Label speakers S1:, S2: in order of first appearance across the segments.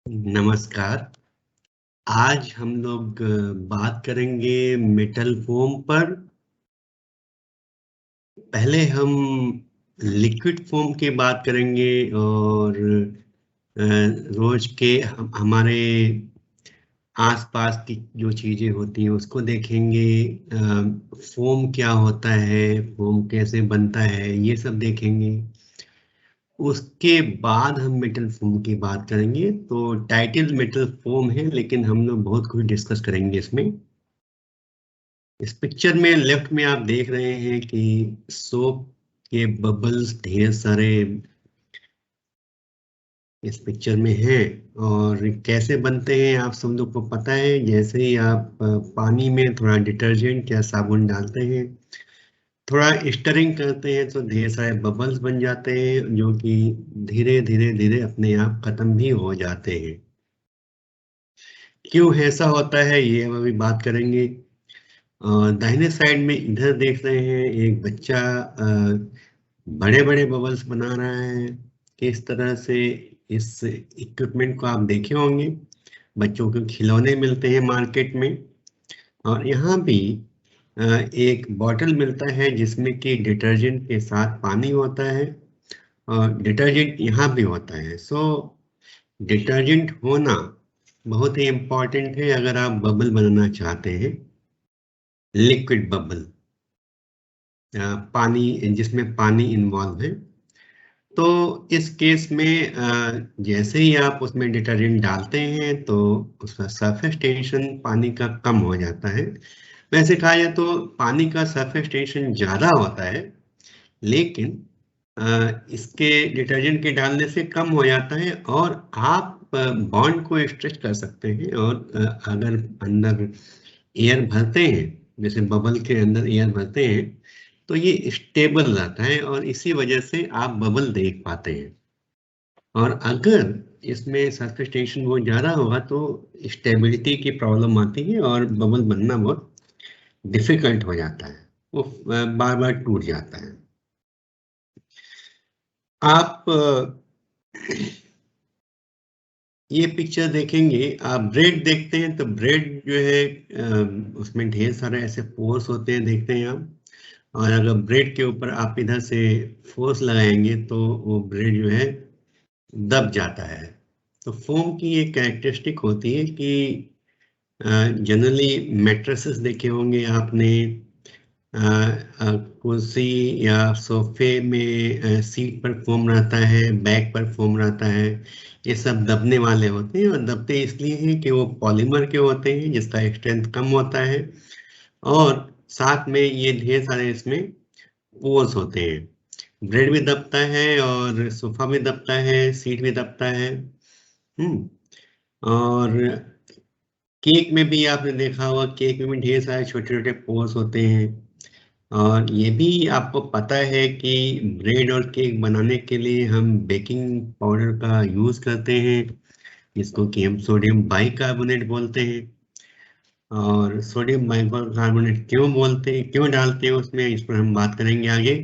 S1: नमस्कार। आज हम लोग बात करेंगे मेटल फोम पर। पहले हम लिक्विड फोम की बात करेंगे और रोज के हमारे आसपास की जो चीजें होती हैं उसको देखेंगे। फोम क्या होता है, फोम कैसे बनता है, ये सब देखेंगे। उसके बाद हम मेटल फोम की बात करेंगे। तो टाइटल मेटल फोम है, लेकिन हम लोग बहुत कुछ डिस्कस करेंगे इसमें। इस पिक्चर में लेफ्ट में आप देख रहे हैं कि सोप के बबल्स ढेर सारे इस पिक्चर में हैं। और कैसे बनते हैं आप सब लोग को पता है। जैसे ही आप पानी में थोड़ा डिटर्जेंट या साबुन डालते हैं, थोड़ा स्टरिंग करते हैं, तो ढेर सारे बबल्स बन जाते हैं जो कि धीरे धीरे धीरे अपने आप खत्म भी हो जाते हैं। क्यों ऐसा होता है ये हम अभी बात करेंगे। दाहिने साइड में इधर देख रहे हैं एक बच्चा बड़े बड़े बबल्स बना रहा है। किस तरह से इस इक्विपमेंट को आप देखे होंगे, बच्चों को खिलौने मिलते हैं मार्केट में। और यहाँ भी एक बॉटल मिलता है जिसमें कि डिटर्जेंट के साथ पानी होता है, और डिटर्जेंट यहाँ भी होता है। सो डिटर्जेंट होना बहुत ही इम्पॉर्टेंट है अगर आप बबल बनाना चाहते हैं। लिक्विड बबल, पानी जिसमें पानी इन्वॉल्व है। तो इस केस में जैसे ही आप उसमें डिटर्जेंट डालते हैं तो उसका सरफेस टेंशन पानी का कम हो जाता है। वैसे कहा जाए तो पानी का सरफेस टेंशन ज़्यादा होता है, लेकिन इसके डिटर्जेंट के डालने से कम हो जाता है। और आप बॉन्ड को स्ट्रेच कर सकते हैं। और अगर अंदर एयर भरते हैं, जैसे बबल के अंदर एयर भरते हैं, तो ये स्टेबल रहता है और इसी वजह से आप बबल देख पाते हैं। और अगर इसमें सरफेस टेंशन बहुत ज़्यादा होगा तो स्टेबिलिटी की प्रॉब्लम आती है और बबल बनना बहुत डिफिकल्ट हो जाता है, वो बार बार टूट जाता है। आप ये पिक्चर देखेंगे, आप ब्रेड देखते हैं तो ब्रेड जो है उसमें ढेर सारे ऐसे पोर्स होते हैं, देखते हैं आप। और अगर ब्रेड के ऊपर आप इधर से फोर्स लगाएंगे तो वो ब्रेड जो है दब जाता है। तो फोम की एक कैरेक्टरिस्टिक होती है कि जनरली मैट्रेसेस देखे होंगे आपने, कुर्सी या सोफे में सीट पर फोम रहता है, बैक पर फोम रहता है। ये सब दबने वाले होते हैं, और दबते इसलिए हैं कि वो पॉलीमर के होते हैं जिसका स्ट्रेंथ कम होता है। और साथ में ये ढेर सारे इसमें पोर्स होते हैं। ब्रेड भी दबता है और सोफा भी दबता है, सीट भी दबता है। और केक में भी आपने देखा होगा, केक में भी ढेर सारे छोटे छोटे पोर्स होते हैं। और ये भी आपको पता है कि ब्रेड और केक बनाने के लिए हम बेकिंग पाउडर का यूज करते हैं, जिसको कि हम सोडियम बाइकार्बोनेट बोलते हैं। और सोडियम बाइकार्बोनेट क्यों डालते हैं उसमें, इस पर हम बात करेंगे आगे।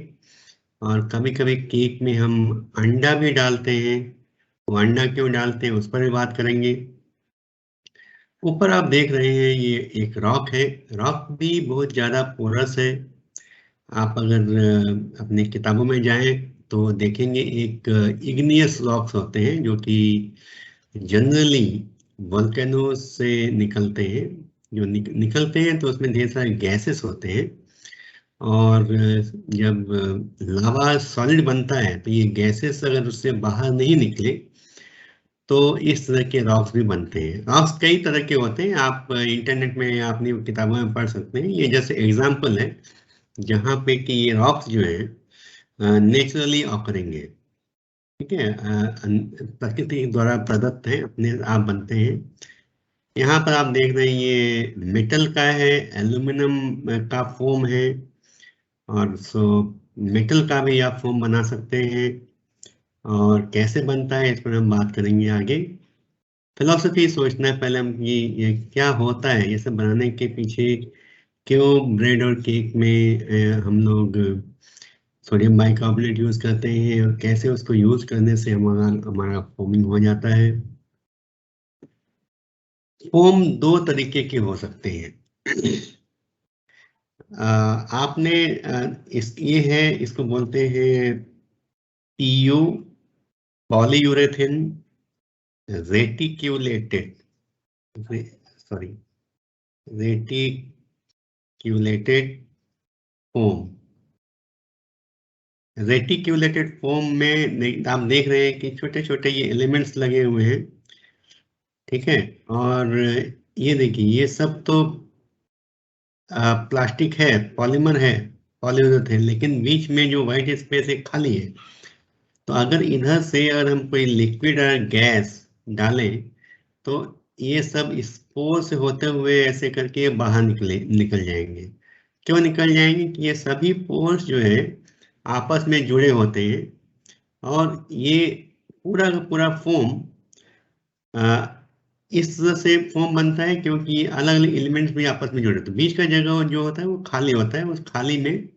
S1: और कभी कभी केक में हम अंडा भी डालते हैं, वो अंडा क्यों डालते हैं उस पर भी बात करेंगे। ऊपर आप देख रहे हैं ये एक रॉक है। रॉक भी बहुत ज़्यादा पोरस है। आप अगर अपनी किताबों में जाएं तो देखेंगे एक इग्नियस रॉक्स होते हैं जो कि जनरली वोल्केनो से निकलते हैं। जो निकलते हैं तो उसमें ढेर सारे गैसेस होते हैं। और जब लावा सॉलिड बनता है तो ये गैसेस अगर उससे बाहर नहीं निकले तो इस तरह के रॉक्स भी बनते हैं। रॉक्स कई तरह के होते हैं, आप इंटरनेट में या अपनी किताबों में पढ़ सकते हैं। ये जैसे एग्जाम्पल है जहाँ पे कि ये रॉक्स जो है नेचुरली ऑकरिंग है, ठीक है, प्रकृति द्वारा प्रदत्त है, अपने आप बनते हैं। यहाँ पर आप देख रहे हैं ये मेटल का है, एल्यूमिनियम का फोम है। और सो मेटल का भी आप फोम बना सकते हैं। और कैसे बनता है इस पर हम बात करेंगे आगे। फिलोसफी सोचना है पहले हम, ये क्या होता है, ये सब बनाने के पीछे क्यों ब्रेड और केक में हम लोग सोडियम बाइकार्बोनेट यूज करते हैं, और कैसे उसको यूज करने से हमारा हमारा फोमिंग हो जाता है। फॉर्म दो तरीके के हो सकते हैं। आपने ये है, इसको बोलते हैं PU, polyurethane reticulated, sorry, reticulated foam. Reticulated foam में आप देख रहे हैं कि छोटे छोटे ये एलिमेंट्स लगे हुए हैं, ठीक है। और ये देखिए, ये सब तो प्लास्टिक है, पॉलीमर है, पॉलीयूरेथेन, लेकिन बीच में जो व्हाइट स्पेस है खाली है। तो अगर इधर से अगर हम कोई लिक्विड और गैस डालें तो ये सब स्पोर से होते हुए ऐसे करके बाहर निकल जाएंगे। क्यों निकल जाएंगे कि ये सभी पोर्स जो है आपस में जुड़े होते हैं, और ये पूरा का पूरा फोम इस तरह से फोम बनता है क्योंकि अलग अलग एलिमेंट्स भी आपस में जुड़े होते हैं। बीच का जगह जो होता है वो खाली होता है, उस खाली में,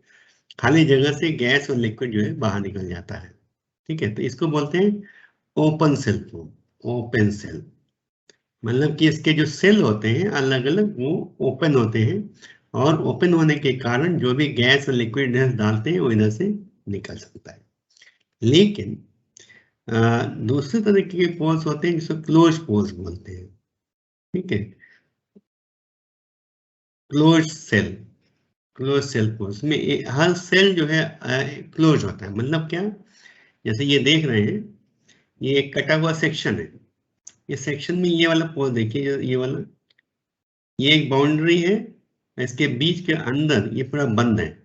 S1: खाली जगह से गैस और लिक्विड जो है बाहर निकल जाता है, ठीक है। तो इसको बोलते हैं open cell foam. Open cell मतलब कि इसके जो सेल होते हैं अलग अलग, वो ओपन होते हैं, और ओपन होने के कारण जो भी गैस और लिक्विड डालते हैं वो इधर से निकल सकता है। लेकिन दूसरे तरीके के पोर्स होते हैं जिसको क्लोज पोर्स बोलते हैं, ठीक है। Close cell, close cell pores में हर सेल जो है क्लोज होता है। मतलब क्या, जैसे ये देख रहे हैं, ये एक कटा हुआ सेक्शन है। ये सेक्शन में ये वाला पोर्स देखिए, ये वाला, ये एक बाउंड्री है, इसके बीच के अंदर ये पूरा बंद है।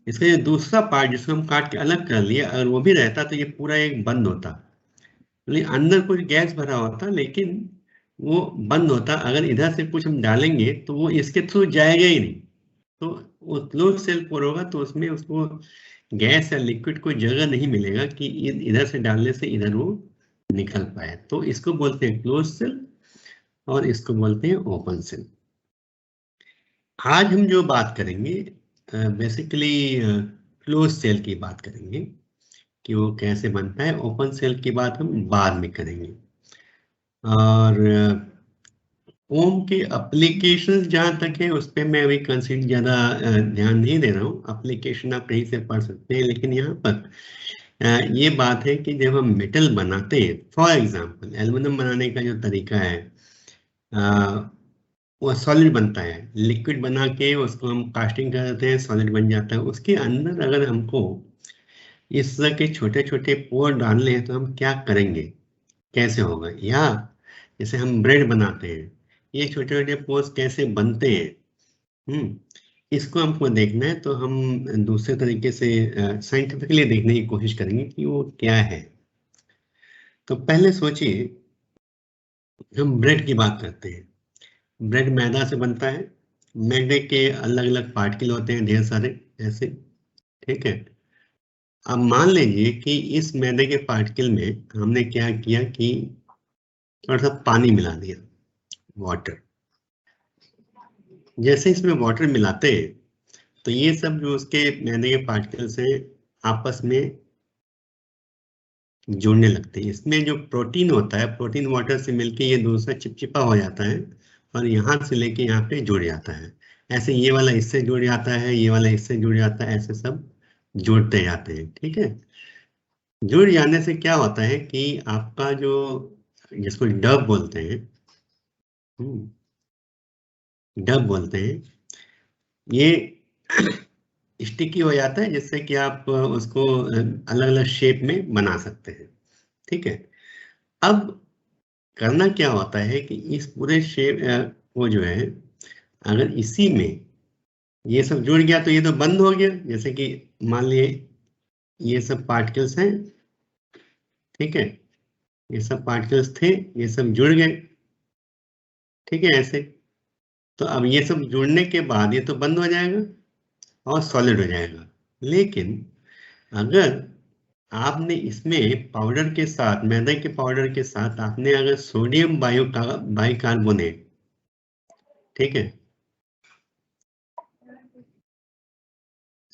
S1: इसका ये दूसरा पार्ट जिसको हम काट के अलग कर लिए, अगर वो भी रहता तो ये पूरा एक बंद होता, लेकिन अंदर कुछ गैस भरा होता, लेकिन वो बंद होता। अगर इधर से कुछ हम डालेंगे तो वो इसके थ्रू जाएगा ही नहीं। तो वो क्लोज सेल पोर होगा तो उसमें उसको गैस या लिक्विड कोई जगह नहीं मिलेगा कि इधर से डालने से इधर वो निकल पाए। तो इसको बोलते हैं क्लोज सेल, और इसको बोलते हैं ओपन सेल। आज हम जो बात करेंगे बेसिकली क्लोज सेल की बात करेंगे कि वो कैसे बनता है। ओपन सेल की बात हम बाद में करेंगे। और ओम के एप्लीकेशन जहाँ तक है उस पर मैं अभी कंसिडर ज़्यादा ध्यान नहीं दे रहा हूँ। एप्लीकेशन आप कहीं से पढ़ सकते हैं, लेकिन यहाँ पर ये बात है कि जब हम मेटल बनाते हैं, फॉर एग्जांपल एल्युमिनियम बनाने का जो तरीका है, वो सॉलिड बनता है। लिक्विड बना के उसको हम कास्टिंग कर देते हैं, सॉलिड बन जाता है। उसके अंदर अगर हमको इस तरह के छोटे छोटे पोर डालने हैं तो हम क्या करेंगे, कैसे होगा। या जैसे हम ब्रेड बनाते हैं, ये छोटे छोटे पोर्स कैसे बनते हैं, इसको हमको देखना है। तो हम दूसरे तरीके से साइंटिफिकली देखने की कोशिश करेंगे कि वो क्या है। तो पहले सोचिए, हम ब्रेड की बात करते हैं। ब्रेड मैदा से बनता है। मैदे के अलग अलग पार्टिकल होते हैं ढेर सारे ऐसे, ठीक है। अब मान लीजिए कि इस मैदे के पार्टिकल में हमने क्या किया कि थोड़ा सा पानी मिला दिया, वाटर। जैसे इसमें वाटर मिलाते हैं तो ये सब जो उसके मैदे के पार्टिकल्स हैं आपस में जुड़ने लगते हैं। इसमें जो प्रोटीन होता है, प्रोटीन वाटर से मिलके ये दूसरा चिपचिपा हो जाता है, और यहाँ से लेके यहाँ पे जुड़ जाता है। ऐसे ये वाला इससे जुड़ जाता है, ये वाला इससे जुड़ जाता है, ऐसे सब जुड़ते जाते हैं, ठीक है। जुड़ जाने से क्या होता है कि आपका जो, जिसको डब बोलते हैं, डब बोलते हैं, ये स्टिकी हो जाता है, जिससे कि आप उसको अलग अलग शेप में बना सकते हैं, ठीक है। अब करना क्या होता है कि इस पूरे शेप वो जो है, अगर इसी में ये सब जुड़ गया तो ये तो बंद हो गया। जैसे कि मान लिए ये सब पार्टिकल्स हैं, ठीक है, ये सब पार्टिकल्स थे, ये सब जुड़ गए, ठीक है, ऐसे। तो अब ये सब जुड़ने के बाद ये तो बंद हो जाएगा और सॉलिड हो जाएगा। लेकिन अगर आपने इसमें पाउडर के साथ, मैदे के पाउडर के साथ आपने अगर सोडियम बाइकार्बोनेट, ठीक है,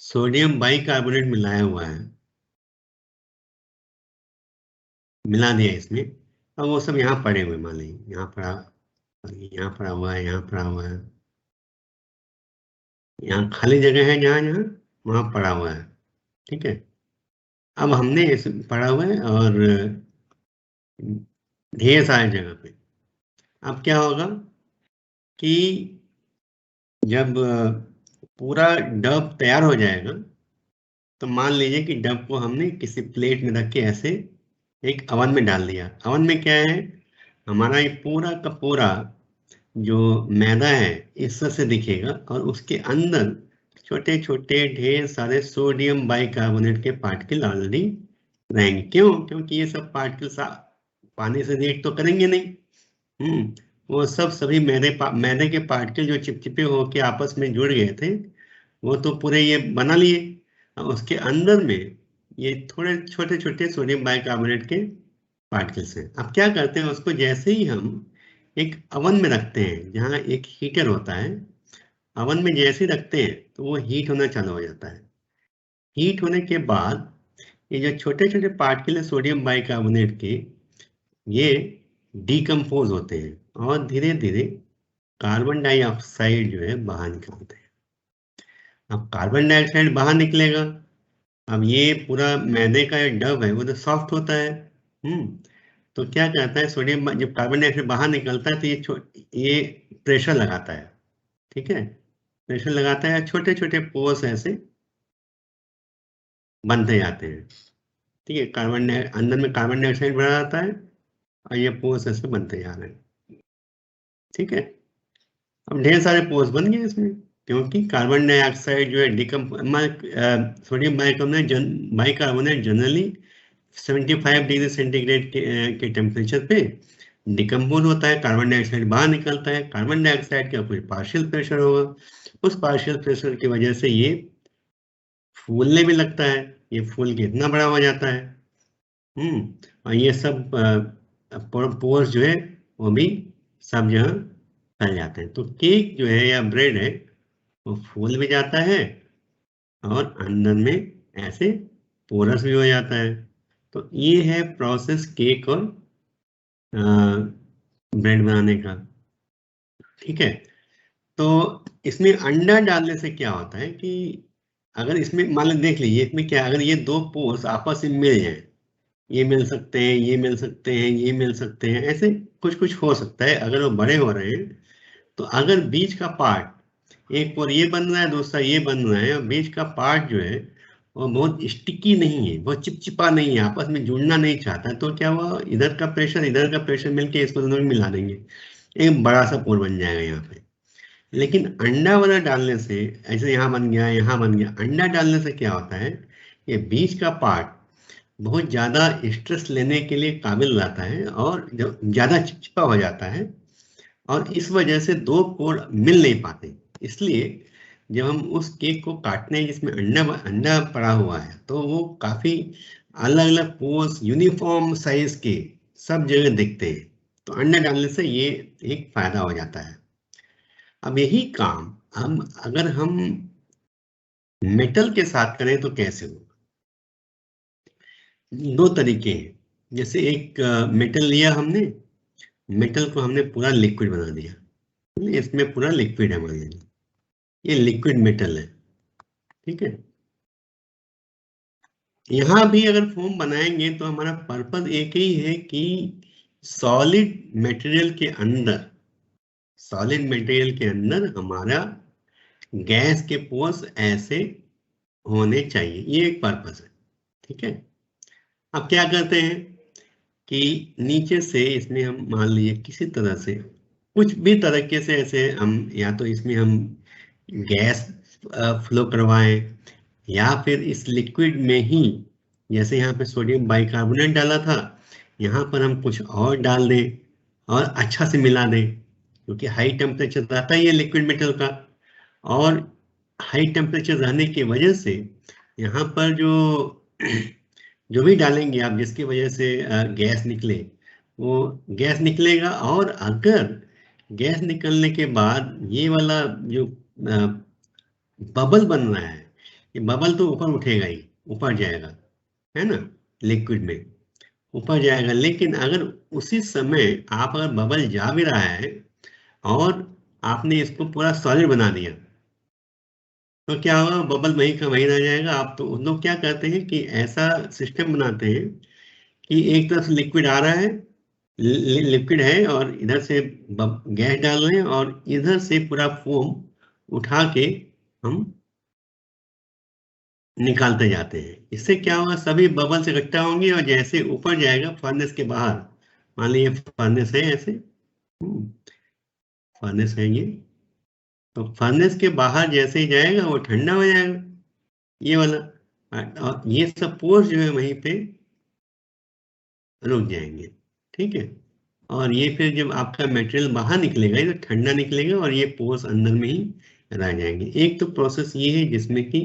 S1: सोडियम बाइकार्बोनेट मिलाया हुआ है, मिला दिया इसमें, अब वो सब यहाँ पड़े हुए, मान लीजिए यहाँ पड़ा, यहाँ पड़ा हुआ है, यहाँ पड़ा हुआ है, यहाँ खाली जगह है, जहाँ जहाँ वहाँ पड़ा हुआ है। ठीक है, अब हमने इस पड़ा हुआ है और ढेर सारी जगह पे। अब क्या होगा कि जब पूरा डब तैयार हो जाएगा, तो मान लीजिए कि डब को हमने किसी प्लेट में रख के ऐसे एक अवन में डाल दिया। अवन में क्या है, हमारा ये पूरा का पूरा जो मैदा है इस तरह से दिखेगा, और उसके अंदर छोटे छोटे ढेर सारे सोडियम बाइकार्बोनेट के पार्टिकल ऑलरेडी रहेंगे। क्यों? क्योंकि ये सब पार्टिकल्स पानी से रिएक्ट तो करेंगे नहीं। वो सब सभी मैदे के पार्टिकल जो चिपचिपे होके आपस में जुड़ गए थे, वो तो पूरे ये बना लिए। उसके अंदर में ये थोड़े छोटे छोटे सोडियम बाइकार्बोनेट के पार्टिकल्स हैं। अब क्या करते हैं, उसको जैसे ही हम एक अवन में रखते हैं जहाँ एक हीटर होता है, अवन में जैसे ही रखते हैं तो वो हीट होना चालू हो जाता है। हीट होने के बाद ये जो छोटे छोटे पार्टिकल है सोडियम बाइकार्बोनेट के, ये डिकम्पोज होते हैं और धीरे धीरे कार्बन डाइऑक्साइड जो है बाहर निकलते हैं। अब कार्बन डाइऑक्साइड बाहर निकलेगा, अब ये पूरा मैदे का डब है वो तो सॉफ्ट होता है। तो क्या कहता है, सोडियम जब कार्बन डाइऑक्साइड बाहर निकलता है तो ये प्रेशर लगाता है। ठीक है, प्रेशर लगाता है, छोटे छोटे पोर्स ऐसे बनते जाते हैं। ठीक है, अंदर में कार्बन डाइऑक्साइड बढ़ा जाता है और ये पोर्स ऐसे बनते जा रहे हैं। ठीक है, अब ढेर सारे पोर्स बन गए इसमें, क्योंकि कार्बन डाइऑक्साइड जो है sodium bicarbonate generally 75 degree centigrade के टेम्परेचर पे डिकम्पोज होता है, कार्बन डाइऑक्साइड बाहर निकलता है। कार्बन डाइऑक्साइड का कुछ पार्शियल प्रेशर होगा, उस पार्शियल प्रेशर की वजह से ये फूलने भी लगता है, ये फूल के इतना बड़ा हो जाता है। और ये सब पोर्स जो है वो भी सब जगह फैल जाते हैं। तो केक जो है या ब्रेड है वो फूल भी जाता है और अंदर में ऐसे पोरस भी हो जाता है। तो ये है प्रोसेस केक और ब्रेड बनाने का। ठीक है, तो इसमें अंडा डालने से क्या होता है कि अगर इसमें मान लो देख लीजिए, इसमें क्या, अगर ये दो पोर्स आपस में मिल जाए, ये मिल सकते हैं, ये मिल सकते हैं, ये मिल सकते हैं, ऐसे कुछ कुछ हो सकता है अगर वो बड़े हो रहे हैं। तो अगर बीच का पार्ट, एक पोर ये बन रहा है, दूसरा ये बन रहा है, और बीच का पार्ट जो है वो बहुत स्टिकी नहीं है, बहुत चिपचिपा नहीं है, आपस में जुड़ना नहीं चाहता, तो क्या हुआ, इधर का प्रेशर मिलके इसको दोनों में मिला देंगे, एक बड़ा सा पोर बन जाएगा यहाँ पे। लेकिन अंडा वाला डालने से, ऐसे यहाँ बन गया, यहाँ बन गया, अंडा डालने से क्या होता है, ये बीच का पार्ट बहुत ज्यादा स्ट्रेस लेने के लिए काबिल रहता है और जब ज्यादा चिपचिपा हो जाता है, और इस वजह से दो पोर मिल नहीं पाते। इसलिए जब हम उस केक को काटने हैं जिसमें अंडा अंडा पड़ा हुआ है, तो वो काफी अलग अलग पोर्स यूनिफॉर्म साइज के सब जगह दिखते हैं। तो अंडा डालने से ये एक फायदा हो जाता है। अब यही काम अगर हम मेटल के साथ करें तो कैसे हो? दो तरीके हैं। जैसे एक मेटल लिया हमने, मेटल को हमने पूरा लिक्विड बना दिया, इसमें पूरा लिक्विड है मान लीजिए, ये लिक्विड मेटल है। ठीक है, यहां भी अगर फोम बनाएंगे तो हमारा पर्पस एक ही है कि सॉलिड मटेरियल के अंदर, सॉलिड मटेरियल के अंदर हमारा गैस के पोर्स ऐसे होने चाहिए, ये एक पर्पस है। ठीक है, अब क्या करते हैं कि नीचे से इसमें हम मान लीजिए किसी तरह से, कुछ भी तरीके से ऐसे हम, या तो इसमें हम गैस फ्लो करवाएं, या फिर इस लिक्विड में ही, जैसे यहाँ पे सोडियम बाइकार्बोनेट डाला था, यहाँ पर हम कुछ और डाल दें और अच्छा से मिला दें, क्योंकि हाई टेम्परेचर रहता ही है लिक्विड मेटल का, और हाई टेम्परेचर रहने की वजह से यहाँ पर जो भी डालेंगे आप, जिसकी वजह से गैस निकले, वो गैस निकलेगा। और अगर गैस निकलने के बाद ये वाला जो बबल बन रहा है, ये बबल तो ऊपर उठेगा ही, ऊपर जाएगा, है ना, लिक्विड में ऊपर जाएगा। लेकिन अगर उसी समय आप अगर बबल जा भी रहा है और आपने इसको पूरा सॉलिड बना दिया, तो क्या होगा, बबल वहीं का वहीं रह जाएगा। आप तो उन लोग क्या करते हैं कि ऐसा सिस्टम बनाते हैं कि एक तरफ से लिक्विड आ रहा है, लिक्विड है, और इधर से गैस डाल रहे हैं, और इधर से पूरा फोम उठा के हम निकालते जाते हैं। इससे क्या होगा, सभी बबल्स इकट्ठा होंगे, और जैसे ऊपर जाएगा फर्नेस के बाहर, मान लीजिए फर्नेस है ऐसे, फर्नेस है ये, तो फर्नेस के बाहर जैसे ही जाएगा वो ठंडा हो जाएगा, ये वाला, और ये सब पोर्स जो है वहीं पे रुक जाएंगे। ठीक है, और ये फिर जब आपका मटेरियल बाहर निकलेगा ये तो ठंडा निकलेगा, और ये पोर्स अंदर में ही रह जाएंगे। एक तो प्रोसेस ये है जिसमें कि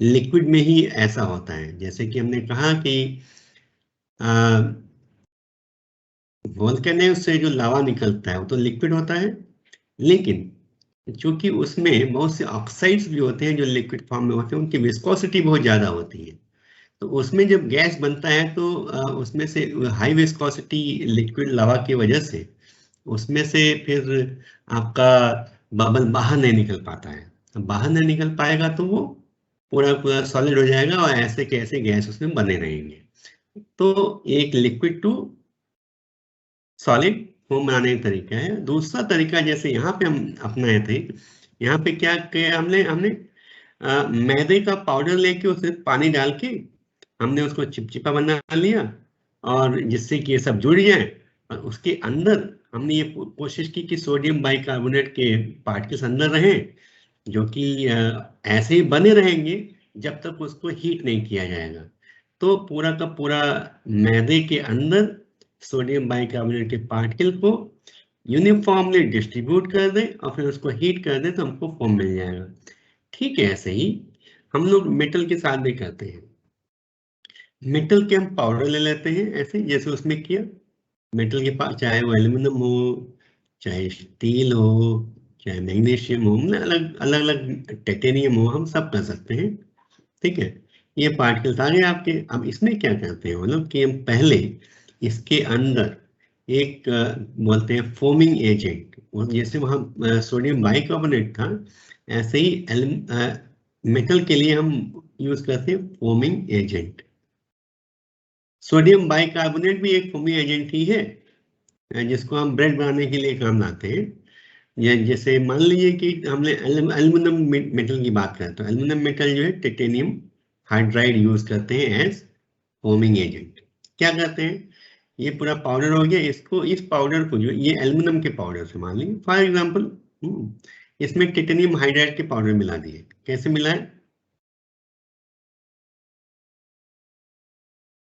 S1: लिक्विड में ही ऐसा होता है, जैसे कि हमने कहा कि वोल्केनोस से जो लावा निकलता है वो तो लिक्विड होता है, लेकिन चूंकि उसमें बहुत से ऑक्साइड्स भी होते हैं जो लिक्विड फॉर्म में होते हैं, उनकी विस्कोसिटी बहुत ज़्यादा होती है। तो उसमें जब गैस बनता है तो उसमें से हाई विस्कोसिटी लिक्विड लावा की वजह से उसमें से फिर आपका बबल बाहर नहीं निकल पाता है। बाहर नहीं निकल पाएगा तो वो पूरा पूरा सॉलिड हो जाएगा, और ऐसे कैसे गैस उसमें बने रहेंगे। तो एक लिक्विड टू सॉलिड फोम बनाने का तरीका है। दूसरा तरीका जैसे यहाँ पे हम अपनाए थे, यहाँ पे क्या किया हमने हमने मैदे का पाउडर लेके उसमें पानी डाल के हमने उसको चिपचिपा बना लिया, और जिससे कि ये सब जुड़ जाए। और उसके अंदर हमने ये कोशिश की कि सोडियम बाइकार्बोनेट के पार्टिकल्स अंदर रहें, जो कि ऐसे ही बने रहेंगे जब तक उसको हीट नहीं किया जाएगा। तो पूरा का पूरा मैदे के अंदर सोडियम बाइकार्बोनेट के पार्टिकल को यूनिफॉर्मली डिस्ट्रीब्यूट कर दें, और फिर उसको हीट कर दें तो हमको फोम मिल जाएगा। ठीक है, ऐसे ही हम लोग मेटल के साथ भी करते हैं। मेटल के हम पाउडर ले लेते हैं ऐसे जैसे उसमें किया। मेटल के पास चाहे वो एल्यूमिनियम हो, चाहे स्टील हो, चाहे मैग्नीशियम हो, मतलब अलग अलग अलग टाइटेनियम हो, हम सब कर सकते हैं। ठीक है, ये पार्टिकल्स आ गए आपके। अब इसमें क्या करते हैं मतलब कि हम पहले इसके अंदर एक बोलते हैं फोमिंग एजेंट, जैसे वहाँ सोडियम बाइकार्बोनेट था, ऐसे ही मेटल के लिए हम यूज करते हैं फोमिंग एजेंट। सोडियम बाइकार्बोनेट भी एक फोमिंग एजेंट ही है, जिसको हम ब्रेड बनाने के लिए काम लाते हैं। जैसे मान लीजिए कि हमने एल्यूमिनियम मेटल की बात करें, तो एल्यूमिनियम मेटल जो है टिटेनियम हाइड्राइड यूज करते हैं एज फोमिंग एजेंट। क्या करते हैं, ये पूरा पाउडर हो गया, इसको इस पाउडर को जो ये एल्यूमिनियम के पाउडर से मान लीजिए फॉर एग्जांपल, इसमें टिटेनियम हाइड्राइड के पाउडर मिला दिए। कैसे मिला है,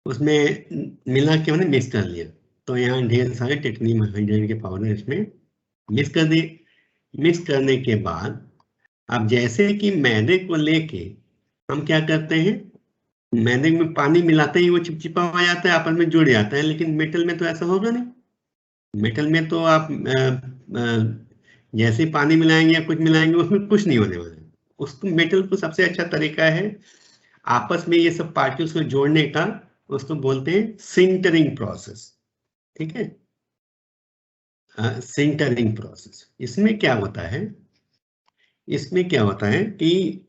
S1: उसमें मिला के मैंने मिक्स कर लिया, तो यहाँ ढेर सारे टिटेनियम हाइड्राइड के पाउडर इसमें मिक्स कर दिए। मिक्स करने के बाद अब जैसे कि मैदे को लेके हम क्या करते हैं, मैदे में पानी मिलाते ही वो चिपचिपा हो जाता है, आपस में जुड़ जाता है, लेकिन मेटल में तो ऐसा होगा नहीं। मेटल में तो आप जैसे ही पानी मिलाएंगे या कुछ मिलाएंगे उसमें कुछ नहीं होने वाला है। उसको मेटल को सबसे अच्छा तरीका है आपस में ये सब पार्टिकल्स को जोड़ने का, उसको बोलते हैं सिंटरिंग प्रोसेस। ठीक है, सिंटरिंग प्रोसेस। इसमें क्या होता है, इसमें क्या होता है कि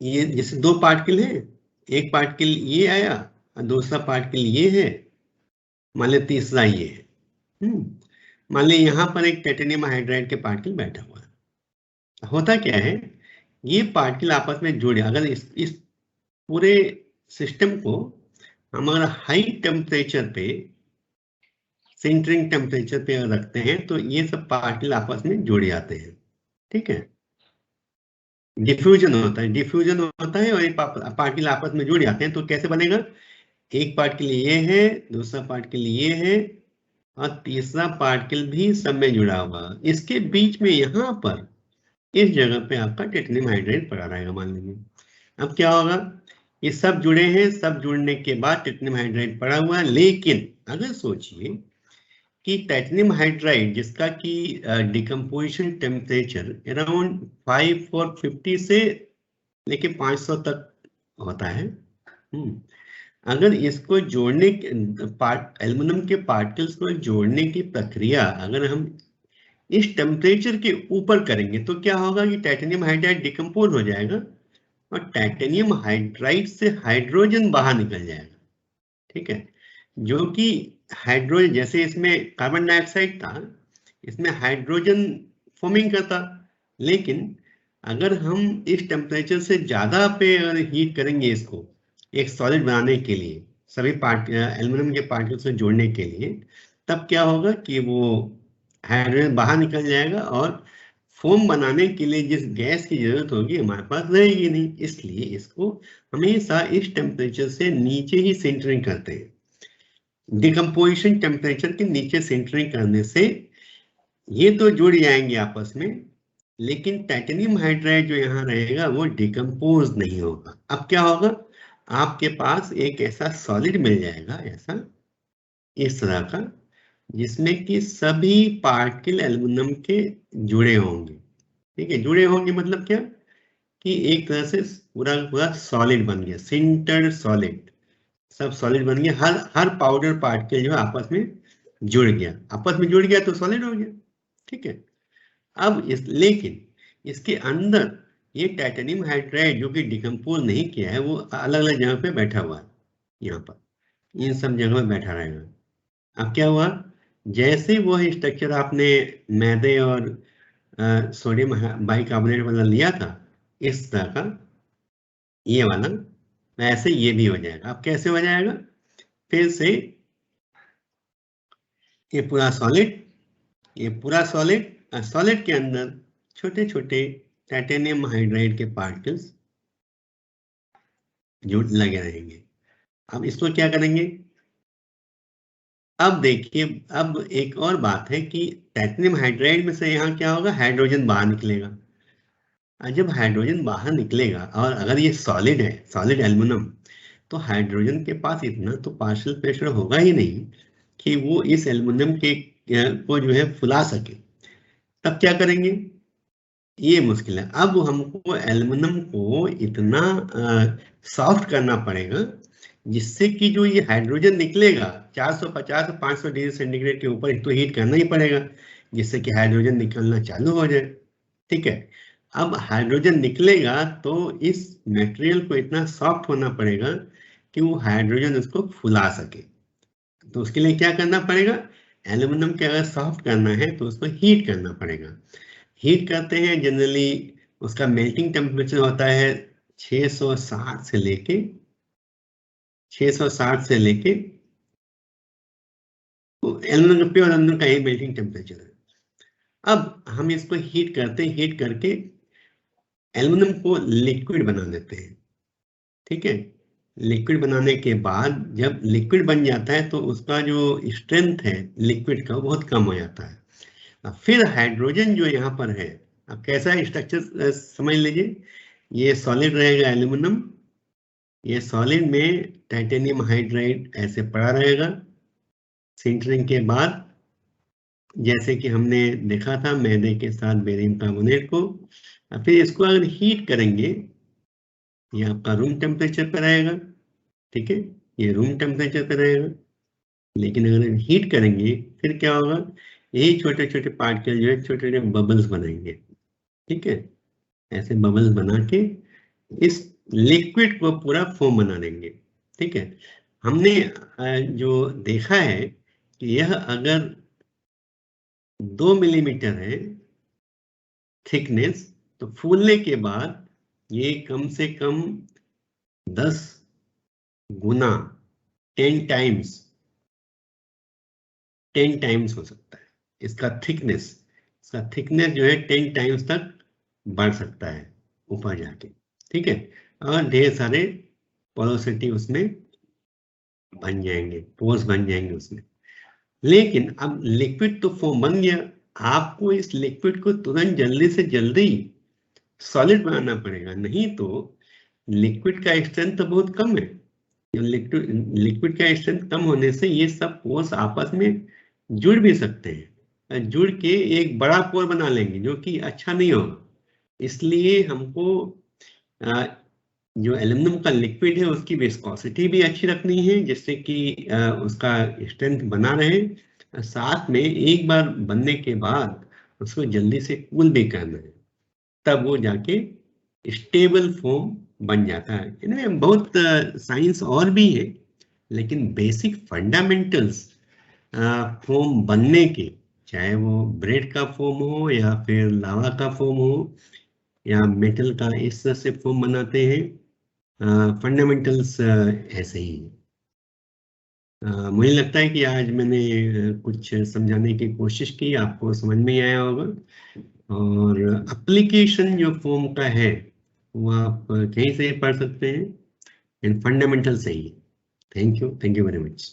S1: ये जैसे दो पार्टिकल है, एक पार्टिकल ये आया और दूसरा पार्टिकल ये है, मान लिया तीसरा ये है। मान लिया यहाँ पर एक टाइटेनियम हाइड्राइड के पार्टिकल बैठा हुआ है। होता क्या है, ये पार्टिकल आपस में जुड़े, अगर इस पूरे सिस्टम को हम अगर हाई टेम्परेचर पे, सिंटरिंग टेम्परेचर पे रखते हैं, तो ये सब पार्टिकल आपस में जुड़ जाते हैं। ठीक है, डिफ्यूजन होता है, डिफ्यूजन होता है, और ये पार्टिकल आपस में जुड़ जाते हैं। तो कैसे बनेगा, एक पार्टिकल ये है, दूसरा पार्टिकल ये है, और तीसरा पार्टिकल भी सब में जुड़ा हुआ। इसके बीच में यहाँ पर इस जगह पे आपका टाइटेनियम हाइड्राइड पड़ा रहेगा मान लीजिए। अब क्या होगा, ये सब जुड़े हैं, सब जुड़ने के बाद टाइटेनियम हाइड्राइड पड़ा हुआ है, लेकिन अगर सोचिए कि टाइटेनियम हाइड्राइड जिसका कि डिकम्पोजिशन टेम्परेचर अराउंड 5450 से लेके 500 तक होता है, अगर इसको जोड़ने एल्युमिनियम के पार्टिकल्स को जोड़ने की प्रक्रिया अगर हम इस टेम्परेचर के ऊपर करेंगे तो क्या होगा कि टाइटेनियम हाइड्राइड डिकम्पोज हो जाएगा और टाइटेनियम हाइड्राइड से हाइड्रोजन बाहर निकल जाएगा, ठीक है, जो कि हाइड्रोजन जैसे इसमें कार्बन डाइऑक्साइड था, इसमें हाइड्रोजन फॉर्मिंग करता, लेकिन अगर हम इस टेम्परेचर से ज्यादा पे अगर हीट करेंगे इसको एक सॉलिड बनाने के लिए, सभी एल्युमिनियम के पार्टिकल्स से जोड़ने के लिए, तब क्या होगा कि वो हाइड्रोजन बाहर निकल जाएगा और फोम बनाने के लिए जिस गैस की जरूरत होगी हमारे पास रहेगी नहीं। इसलिए इसको हमेशा इस टेम्परेचर से नीचे ही सिंटरिंग करते हैं। डिकम्पोजिशन टेम्परेचर के नीचे सिंटरिंग करने से ये तो जुड़ जाएंगे आपस में, लेकिन टाइटेनियम हाइड्राइड जो यहाँ रहेगा वो डिकम्पोज नहीं होगा। अब क्या होगा, आपके पास एक ऐसा सॉलिड मिल जाएगा, ऐसा इस तरह का, जिसमें कि सभी पार्टिकल एल्युमिनियम के जुड़े होंगे, ठीक है। जुड़े होंगे मतलब क्या कि एक तरह से पूरा पूरा सॉलिड बन गया, सिंटर्ड सॉलिड, सब सॉलिड बन गया, हर पाउडर पार्टिकल जो आपस में जुड़ गया, आपस में जुड़ गया तो सॉलिड हो गया, ठीक है। अब लेकिन इसके अंदर ये टाइटेनियम हाइड्राइड जो कि डिकम्पोज नहीं किया है वो अलग अलग जगह पे बैठा हुआ है, यहाँ पर इन सब जगह में बैठा रहेगा। अब क्या हुआ, जैसे वो स्ट्रक्चर आपने मैदे और सोडियम बाइकार्बोनेट वाला लिया था इस तरह का, ये वाला, ऐसे ये भी हो जाएगा। अब कैसे हो जाएगा, फिर से ये पूरा सॉलिड, ये पूरा सॉलिड, सॉलिड के अंदर छोटे छोटे टाइटेनियम हाइड्राइड के पार्टिकल्स जो लगे रहेंगे। अब इसको क्या करेंगे, अब देखिए, अब एक और बात है कि टाइटेनियम हाइड्राइड में से यहाँ क्या होगा, हाइड्रोजन बाहर निकलेगा। जब हाइड्रोजन बाहर निकलेगा और अगर ये सॉलिड है, सॉलिड एल्युमिनियम, तो हाइड्रोजन के पास इतना तो पार्शियल प्रेशर होगा ही नहीं कि वो इस एल्युमिनियम के को जो है फुला सके। तब क्या करेंगे, ये मुश्किल है। अब हमको एल्युमिनियम को इतना सॉफ्ट करना पड़ेगा जिससे कि जो ये हाइड्रोजन निकलेगा 450 से 500 डिग्री सेंटीग्रेड के ऊपर तो हीट करना ही पड़ेगा जिससे कि हाइड्रोजन निकलना चालू हो जाए, ठीक है। अब हाइड्रोजन निकलेगा तो इस मटेरियल को इतना सॉफ्ट होना पड़ेगा कि वो हाइड्रोजन उसको फुला सके। तो उसके लिए क्या करना पड़ेगा, एल्युमिनियम के अगर सॉफ्ट करना है तो उसको हीट करना पड़ेगा। हीट करते हैं जनरली, उसका मेल्टिंग टेम्परेचर होता है 660 से लेके 660 से लेके एल्युमिनियम प्योर एल्युमिनियम का ये मेल्टिंग टेम्परेचर है। अब हम इसको हीट करते हैं, हीट करके एल्युमिनियम को लिक्विड बना देते हैं, ठीक है। लिक्विड बनाने के बाद जब लिक्विड बन जाता है तो उसका जो स्ट्रेंथ है लिक्विड का बहुत कम हो जाता है। अब फिर हाइड्रोजन जो यहाँ पर है, अब कैसा स्ट्रक्चर समझ लीजिए, ये सॉलिड रहेगा एल्युमिनियम, ये सॉलिड में टाइटेनियम हाइड्राइड ऐसे पड़ा रहेगा। सिंटरिंग के बाद जैसे कि हमने देखा था मैदे के साथ बेरियम कार्बोनेट को, फिर इसको अगर हीट करेंगे, ये आपका रूम टेम्परेचर पर रहेगा, ठीक है, ये रूम टेम्परेचर पर रहेगा। लेकिन अगर हीट करेंगे फिर क्या होगा, यही छोटे छोटे पार्टिकल जो है छोटे छोटे बबल्स बनाएंगे, ठीक है, ऐसे बबल्स बना के इस लिक्विड को पूरा फोम बना देंगे, ठीक है। हमने जो देखा है कि यह अगर 2 मिलीमीटर है थिकनेस, तो फूलने के बाद ये कम से कम 10 गुना 10 टाइम्स हो सकता है इसका थिकनेस जो है 10 टाइम्स तक बढ़ सकता है ऊपर जाके, ठीक है। और ढेर सारे पोरोसिटी उसमें बन जाएंगे, पोर्स बन जाएंगे उसमें। लेकिन अब लिक्विड तो फॉर्म बन गया, आपको इस लिक्विड को तुरंत जल्दी से जल्दी सॉलिड बनाना पड़ेगा, नहीं तो लिक्विड का स्ट्रेंथ तो बहुत कम है। लिक्विड का स्ट्रेंथ कम होने से ये सब पोर्स आपस में जुड़ भी सकते हैं, जुड़ के एक बड़ा पोर बना लेंगे जो कि अच्छा नहीं होगा। इसलिए हमको जो एल्यूमिनियम का लिक्विड है उसकी विस्कोसिटी भी अच्छी रखनी है, जिससे कि उसका स्ट्रेंथ बना रहे। साथ में एक बार बनने के बाद उसको जल्दी से कूल भी करना है, तब वो जाके स्टेबल फॉर्म बन जाता है। इनमें बहुत साइंस और भी है, लेकिन बेसिक फंडामेंटल्स फॉर्म बनने के, चाहे वो ब्रेड का फॉर्म हो या फिर लावा का फॉर्म हो या मेटल का इस तरह से फॉर्म बनाते हैं, फंडामेंटल्स ऐसे ही है। मुझे लगता है कि आज मैंने कुछ समझाने की कोशिश की, आपको समझ में आया होगा। और एप्लीकेशन जो फॉर्म का है वो आप कहीं से पढ़ सकते हैं, एंड फंडामेंटल सही है। Thank you very much.